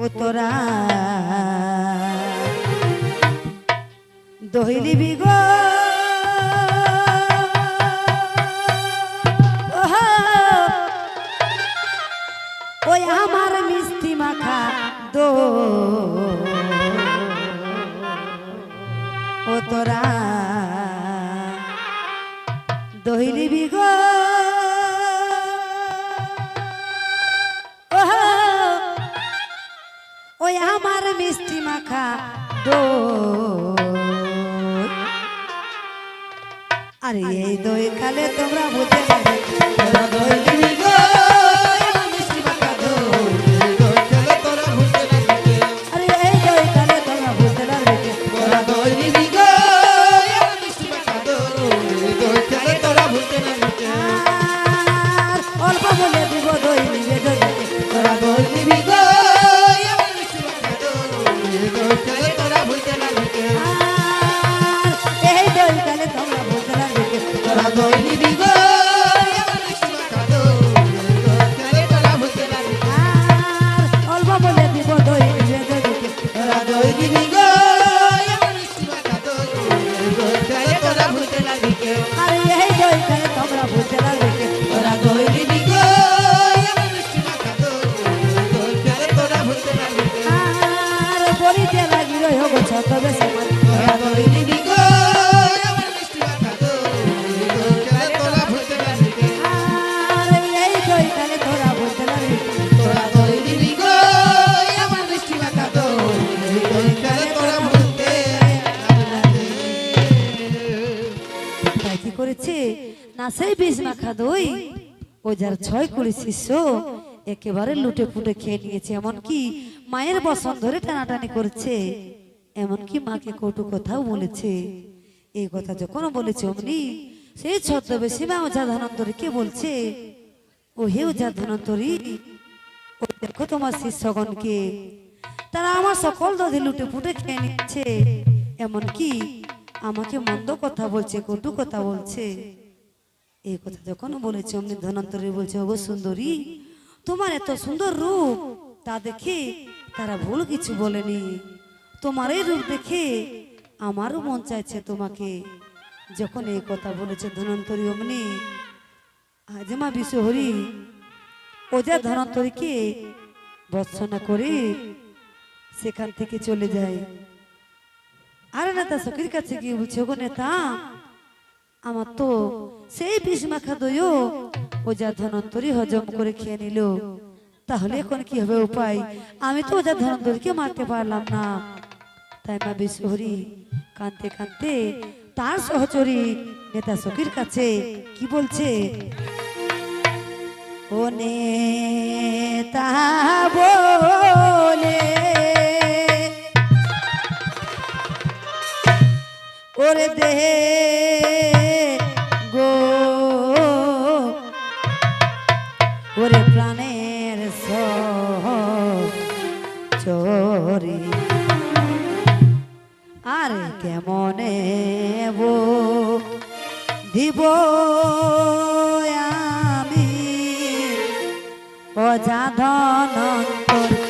ও তোরা দহিলি বিগো ওই আমার মিষ্টি মাখা দো ও তোরা দহিলি বিগো ওই আমার মিষ্টি মাখা দই আরে এই দই খালে তোমরা বুঝে যাবে তোরা দই দিবি গো আমার মিষ্টি মাখা দই দই খালে তোরা বুঝে যাবে আরে এই দই খালে তোমরা বুঝে যাবে তোরা দই দিবি গো আমার মিষ্টি মাখা দই দই খালে তোরা বুঝে যাবে অল্প বলে দিব দই দিবে দই তোরা দই দিবি গো না সেই বিষ মাখা দই ও যার ছয় করে শিষ্য একেবারে লুটে ফুটে খেয়ে নিয়েছে, এমনকি মায়ের বসন ধরে টানাটানি করছে, এমনকি মাকে কটু কথাও বলেছে। এই কথা যখন বলেছে অমনি সেই ছদ্মবেশী মা ওঝা ধনন্তরীকে বলছে, ও হে ওঝা ধনন্তরী, ও দেখো তোমার শিষ্যগণকে, তারা আমার সকল দধি লুটে ফুটে খেয়ে নিচ্ছে, এমনকি আমাকে মন্দ কথা বলছে, কটু কথা বলছে। এই কথা যখন বলেছে অমনি ধনন্তরী বলছে, ওগো সুন্দরী, তোমার এত সুন্দর রূপ তা দেখে তারা ভুল কিছু বলেনি, তোমার এই রূপ দেখে আমারও মন চাইছে তোমাকে। যখন এই কথা বলেছে ধনন্তরী অমনি আজমা বিশ্বহরি ওঝা ধনন্তরীকে ভর্ৎসনা করে সেখান থেকে চলে যায়। আরে নেতা সখীর কাছে গিয়ে বলছে, ওগো নেতা, আমার তো সেই বিষ মাখা দইও ওঝা ধনন্তরী হজম করে খেয়ে নিল, তাহলে এখন কি হবে উপায়? আমি তো ওঝা ধনন্তরীকে মারতে পারলাম না। তাই মা বিশ্বহরি কাঁদতে কাঁদতে তার সহচরী নেতা সখীর কাছে কি বলছে, ও নেতা বলে ওরে দে গো ওরে প্রাণের সহচরী, আরে কেমনে দিব আমি ওঝা ধনন্তরী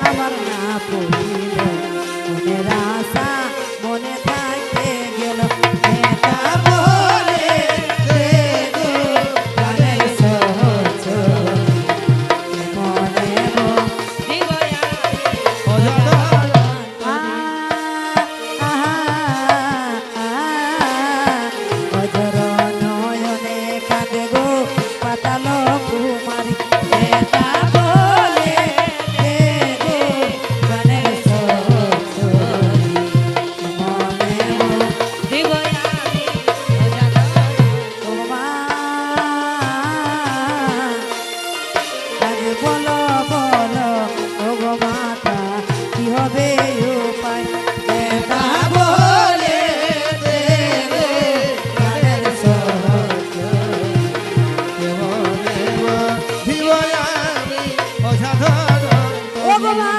আমার না পড়িল মনের আশা মনে থাকে গেল নেতা বলে প্রাণের সহচরী মনে অজর নয়নে কাঁদে গো পাতাল কুমারী নেতা মনে কি হবে উপায় নেতা বলে দে রে প্রাণের সহচর কেমনে বধিব আমি অসাধারণ ও গো মা,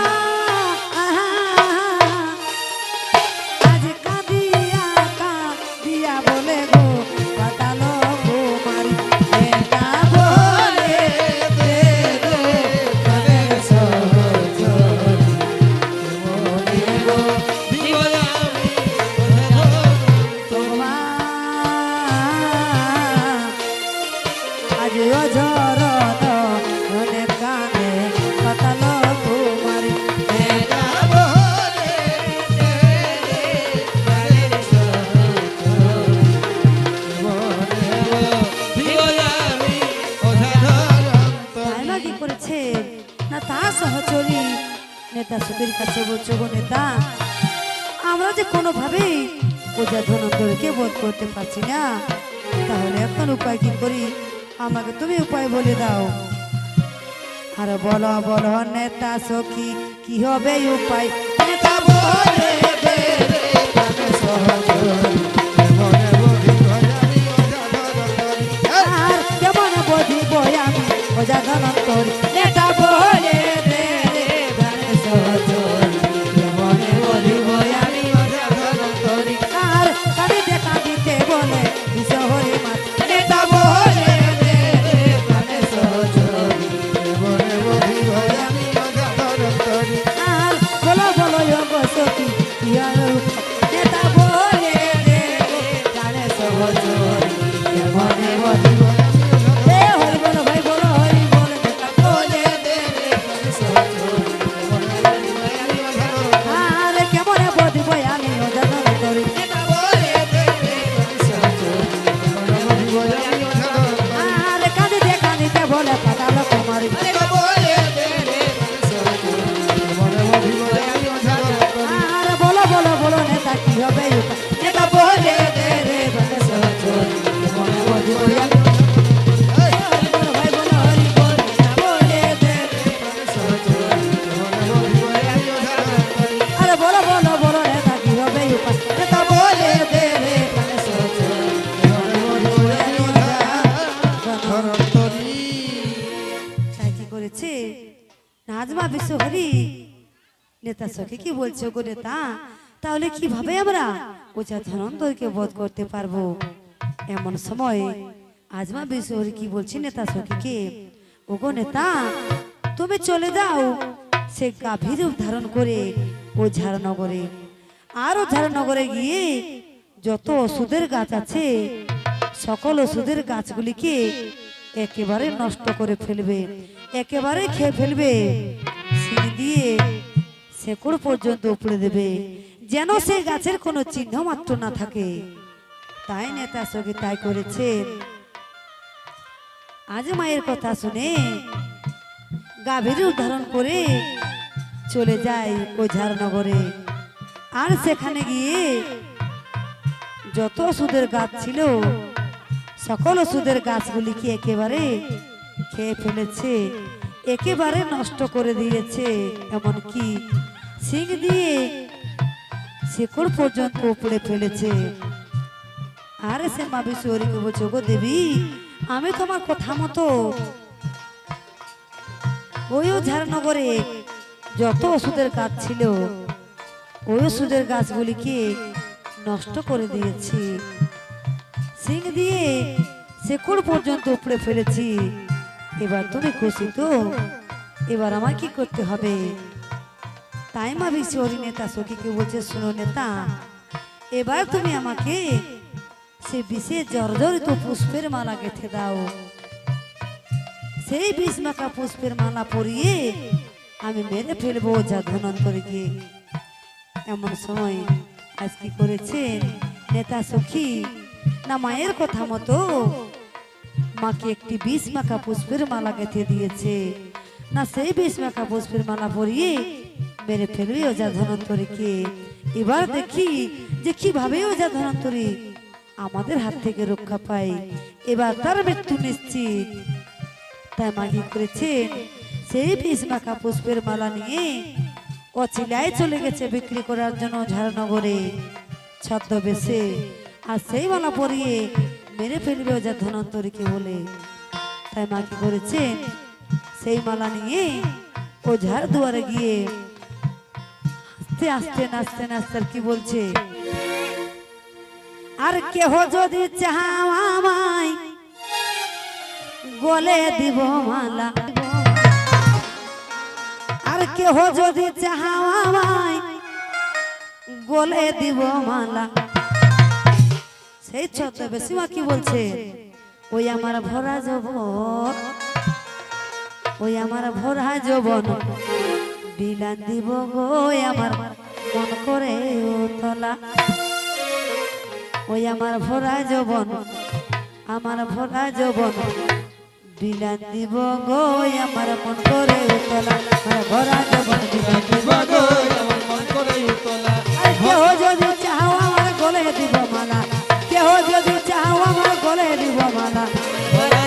আজ কাঁদিয়া কাঁদিয়া বলে গো পাতাল কুমারী নেতা বলে দে রে প্রাণের সহচর কেমনে বধিব আমি অসাধারণ তোমা আজ অঝরত মনে কানে পাতাল কুমারী নেতা বলে দে রে প্রাণের সহচর কেমনে বধিব আমি অসাধারণ তাই না কি করেছে না তা সহচরী নেতা সুখের কাছে বলছো গো নেতা আমরা যে কোনোভাবেই পূজা ধনন্দরকে বোধ করতে পারছি না তাহলে এখন উপায় কি করি আমাকে তুমি উপায় বলে দাও আর বলো বলো নেতা সখী কি হবে উপায় নেতা বলে দে রে প্রাণের সহচর কেমনে বধিব আমি অসাধারণ আর কেমন বধিব আমি পূজা ধনন্দর নেতা বলে দে রে প্রাণের সহচর কেমনে বধিব আমি আর কাঁদিতে কাঁদিতে বলে বিশহরি মাত নেতা বলে দে রে প্রাণের সহচর আর বলো বলো গো সখী কি আর নেতা বলে দে রে প্রাণের সহচর কেমনে বধিব এ হরি বলো ভাই বলো হরি বল নেতা বলে দে রে প্রাণের সহচর আর কেমনে বধিব আমি অজানা করি আর কাঁদিতে কাঁদিতে বলে পাতাল কুমারী আর বলো বলো বলো নেতা কি হবে উপায়? নেতা বলে দে রে প্রাণের সহচর কেমনে বধিব আমি বলো ভাই বলো হরি বল নেতা বলে দে রে প্রাণের সহচর আরে বলো বলো বলো নেতা কি হবে উপায় নেতা বলে দে রে প্রাণের সহচর তাই কি করেছে নাজমা বিশ্বহরি নেতা সখী কি বলছো গো নেতা তাহলে কিভাবে আমরা ওঝা ধনন্দরকে বধ করতে পারবো এমন সময় আজমা বিশ্বহরি কি বলছি নেতা সখীকে ওগো নেতা তুমি চলে যাও সে গাভীর রূপ ধারণ করে ওঝার নগরে আর ওঝার নগরে গিয়ে যত ওষুধের গাছ আছে সকল ওষুধের গাছগুলিকে একেবারে নষ্ট করে ফেলবে একেবারে খেয়ে ফেলবে শিং দিয়ে শেকড় পর্যন্ত উপড়ে দেবে যেন সেই গাছের কোনো চিহ্ন মাত্র না থাকে তাই নেতা সঙ্গে তাই করেছে আজ মায়ের কথা শুনে গাভীর উদাহরণ করে চলে যায় ওঝার নগরে আর সেখানে গিয়ে যত ওষুধের গাছ ছিল সকল ওষুধের গাছগুলিকে একেবারে খেয়ে ফেলেছে একেবারে নষ্ট করে দিয়েছে এমনকি শিং দিয়ে শেকড় পর্যন্ত উপড়ে ফেলেছে আর সে মা বিশ্বরীকে বলছে গো দেবী আমি তোমার কথা মতো ওই ঝাড়নগরে যত ওষুধের গাছ ছিল ওই ওষুধের গাছগুলিকে নষ্ট করে দিয়েছি শিং দিয়ে শেকড় পর্যন্ত উপড়ে ফেলেছি এবার তুমি খুশি তো এবার আমার কি করতে হবে তাই মা বিশ্বরী নেতা সখীকে বলছে শুনো নেতা এবার তুমি আমাকে সে বিশেষ জর্জরিত পুষ্পের মালা গেঁথে দাও সেই বিষ মাখা পুষ্পের মালা পরিয়ে আমি মেরে ফেলবো যা ধনন্তরীকে এমন সময় আজ কি করেছেন নেতা সখী না মায়ের কথা মতো মাকে একটি বিষ মাখা পুষ্পের মালা গেঁথে দিয়েছে না সেই বিষ মাখা পুষ্পের মালা পরিয়ে মেরে ফেলবে ওঝা ধনন্তরীকে এবার দেখি যে কিভাবে ওঝা ধনন্তরী আমাদের হাত থেকে রক্ষা পায় এবার তার মৃত্যু নিশ্চিত তাই মা কি করেছেন সেই বিষ মাখা পুষ্পের মালা নিয়ে ও চিলাই চলে গেছে বিক্রি করার জন্য ঝাড়নগরে ছদ্মবেশে, আর সেই মালা পরিয়ে মেরে ফেলবে ওঝা ধনন্তরীকে বলে। তাই মা কি করেছে, সেই মালা নিয়ে ওঝার দুয়ারে গিয়ে আস্তে আস্তে নাচতে নাচতে আর কি বলছে, আর কেহ যদি চাও আমায় গলে দিব মালা, আর কেহ যদি চাও আমায় গলে দিব মালা। সেই ছদ্মবেশী মা কি বলছে, ওই আমার ভরা যৌবন, ওই আমার ভরা যৌবন বিলান দিব গো আমার মন করে উতলা। ওই আমার ভরা যৌবন, আমার ভরা যৌবন বিলান দিব গো আমার মন করে উতলা। আমার ভরা যৌবন বিলান দিব গো আমার মন করে উতলা। আর কেহ যদি চাও আমার গলে দিব মালা, কেহ যদি চাও আমার গলে দিব মালা। ভরা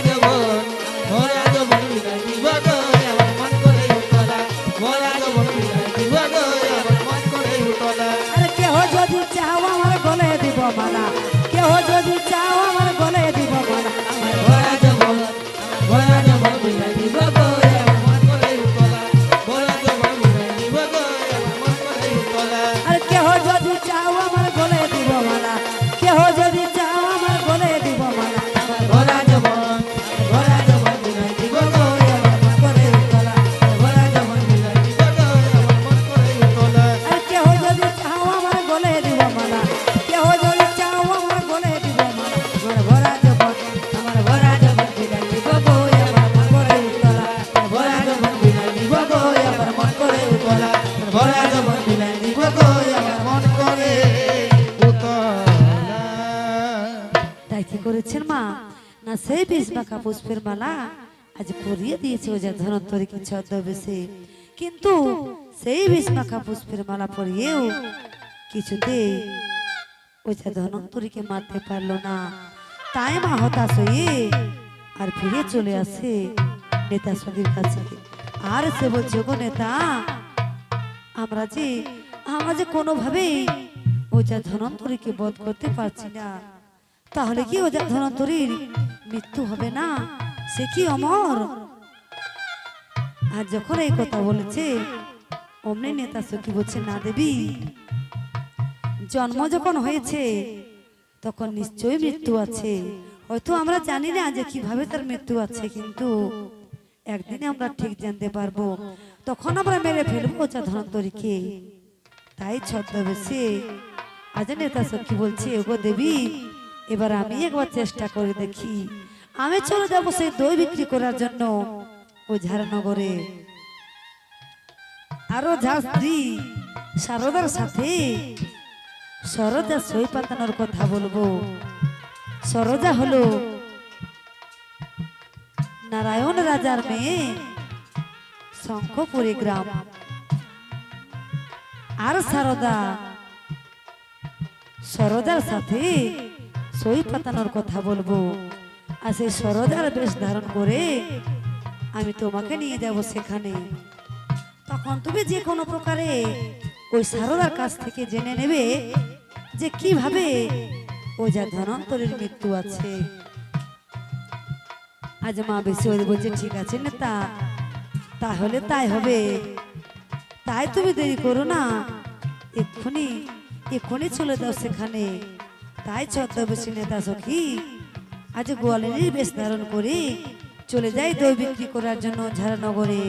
যৌবন বিলান দিব গো আমার মন করে উতলা। ভরা যৌবন বিলান দিব গো আমার মন করে উতলা। আর কেহ যদি চাও আমার গলে দিব মালা, কেহ যদি চাও আমার গলে দিব মালা। আমার ভরা যৌবন বিলান দিব গো আমার মন করে উতলা। ভরা যৌবন বিলান দিব গো আমার মন করে উতলা। আর কেহ যদি চাও আমার গলে দিব মালা, কেহ যদি চাও আমার গলে দিব মালা। আমার ভরা যৌবন বিলান দিব গো আমার মন করে উতলা। ভরা যৌবন বিলান দিব গো আমার মন করে উতলা। আর কেহ যদি চাও আমার গলে দিব মালা, কেহ যদি চাও আমার গলে দিব মালা। আমার ভরা যৌবন, আমার ভরা যৌবন বিলান দিব গো আমার মন করে উতলা। ভরা যৌবন বিলান দিব গো আমার মন করে উতলা। ভরা যৌবন বিলান দিব গো আমার মন করে উতলা। তাই কি করেছেন মা, না সেই বিষ মাখা পুষ্পের মালা আজ পরিয়ে দিয়েছে ওঝা ধনন্তরীকে ছদ্মবেশে। কিন্তু সেই বিষ মাখা পুষ্পের মালা পরিয়েও কিছুতে ওঝা ধনন্তরীকে মারতে পারলো না। তাই মা হতাশ হয়ে আর ফিরে চলে আসে নেতা সঙ্গীর কাছে। আর সে বলছে, গো নেতা, আমরা যে কোনোভাবেই ওঝা ধনন্তরীকে বধ করতে পারছি না, তাহলে কি ওঝা ধনন্তরীর মৃত্যু হবে না? সে কি অমর? আর যখন এই কথা বলেছে অমনি নেতা সখী বলছে, না দেবী, জন্ম যখন হয়েছে তখন নিশ্চয়ই মৃত্যু আছে। হয়তো আমরা জানি না যে কিভাবে তার মৃত্যু আছে, কিন্তু একদিনে আমরা ঠিক জানতে পারবো, তখন আমরা মেরে ফেলবো ওঝা ধনন্তরীকে। তাই ছদ্মবেশে আজ নেতা সখী বলছে, ওগো দেবী, এবার আমি একবার চেষ্টা করে দেখি, আমি চলে যাবো সেই দই বিক্রি করার জন্য ওই ঝাড়নগরে। আরো যার স্ত্রী সারদার সাথে সরোজা সই পাতানোর কথা বলবো। সরোজা হলো নারায়ণ রাজার মেয়ে, শঙ্খপুরী গ্রাম। আর সরোজার সাথে সই পাতানোর কথা বলবো। আর সেই সরোজার বেশ ধারণ করে আমি তোমাকে নিয়ে যাব সেখানে। তখন তুমি যে কোনো প্রকারে ওই সারদার কাছ থেকে জেনে নেবে যে কিভাবে ওঝা ধনন্তরীর মৃত্যু আছে। আজ মা বেশি বলছে, ঠিক আছে নেতা, তাহলে তাই হবে। তাই তুমি দেরি করো না, এক্ষুনি চলে যাও সেখানে। তাই ছদ্মবেশী নেতা সখী আজ গোয়ালিনীর বেশ ধারণ করে চলে যাই দই বিক্রি করার জন্য ঝাড়নগরে।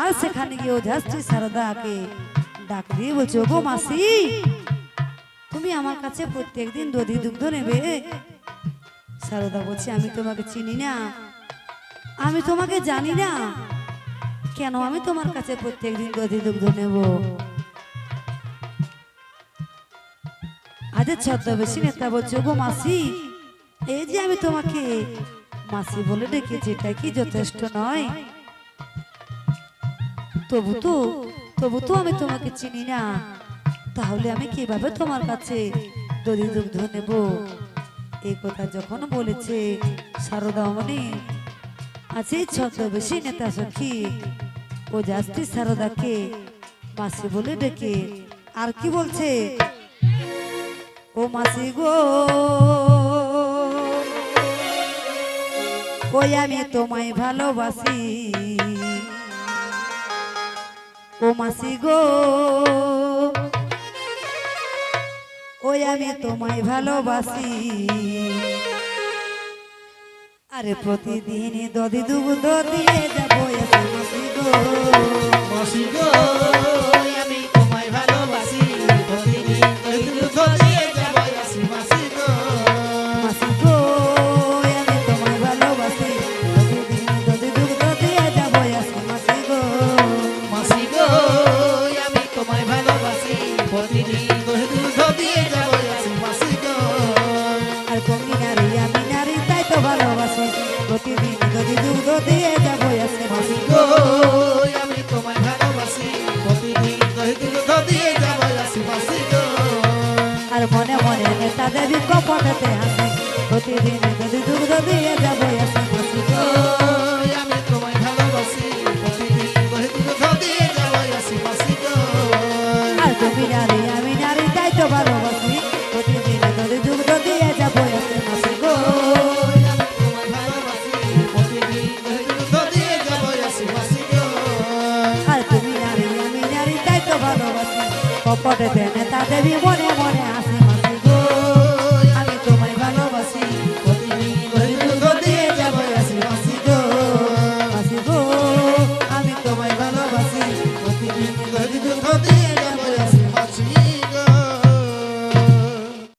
আর সেখানে গিয়ে ওঝা স্ত্রী সারদাকে ডাক দিয়ে বলছে, ওগো মাসি, তুমি আমার কাছে প্রত্যেকদিন দধি দুগ্ধ নেবে? সারদা বলছে, আমি তোমাকে চিনি না, আমি তোমাকে জানি না, কেন আমি তোমার কাছে প্রত্যেকদিন দধি দুগ্ধ নেব? আজ ছদ্মবেশী নেতা বলছে, গো মাসি, এই যে আমি তোমাকে মাসি বলে ডেকেছি, এটা কি যথেষ্ট নয়? তবু তো আমি তোমাকে চিনি না, তাহলে আমি কিভাবে তোমার কাছে দধি দুগ্ধ নেব? এই কথা যখন বলেছে সারদামণি, আছে ছদ্মবেশী নেতা সখী ও জাস্তি সারদাকে মাসি বলে ডেকে। আর কি বলছে, ও মাসি গো, ওই আমি তোমায় ভালোবাসি, ও মাসি গো, ওই আমি তোমায় ভালোবাসি। আরে প্রতিদিন দধি দুগ্ধ দিয়ে যাবো এসে মাসি গো, মাসি গো আমি তোমায় ভালোবাসি, প্রতিদিন দই দুধ দিয়ে যাব আসি মাসি গো। মাসি গো আমি তোমায় ভালোবাসি, প্রতিদিন দধি দুগ্ধ দিয়ে যাবো এসে মাসি গো। মাসি গো আমি তোমায় ভালোবাসি, প্রতিদিন দই দুধ দিয়ে যাব আসি মাসি গো। আর তুমি নারী আমি নারী তাই তো ভালোবাসি, প্রতিদিন দধি দুগ্ধ দিয়ে যাবো এসে মাসি গো। আমি তোমায় ভালোবাসি, প্রতিদিন দই দুধ দিয়ে যাব আসি মাসি গো। আর মনে মনে নেতা দেবী কপটেতে হাসি, প্রতিদিন দধি দুগ্ধ দিয়ে যাবো এসে মাসি গো। আমি তোমায় ভালোবাসি, প্রতিদিন দই দুধ দিয়ে যাব আসি মাসি গো। আর তুমি নারী আমি নারী তাই তো ভালোবাসি, প্রতিদিন দধি দুগ্ধ দিয়ে যাবো এসে মাসি গো। আমি তোমায় ভালোবাসি, প্রতিদিন দই দুধ দিয়ে যাব আসি মাসি গো। আর তুমি নারী আমি নারী তাই তো ভালোবাসি, কপটেতে নেতা দেবী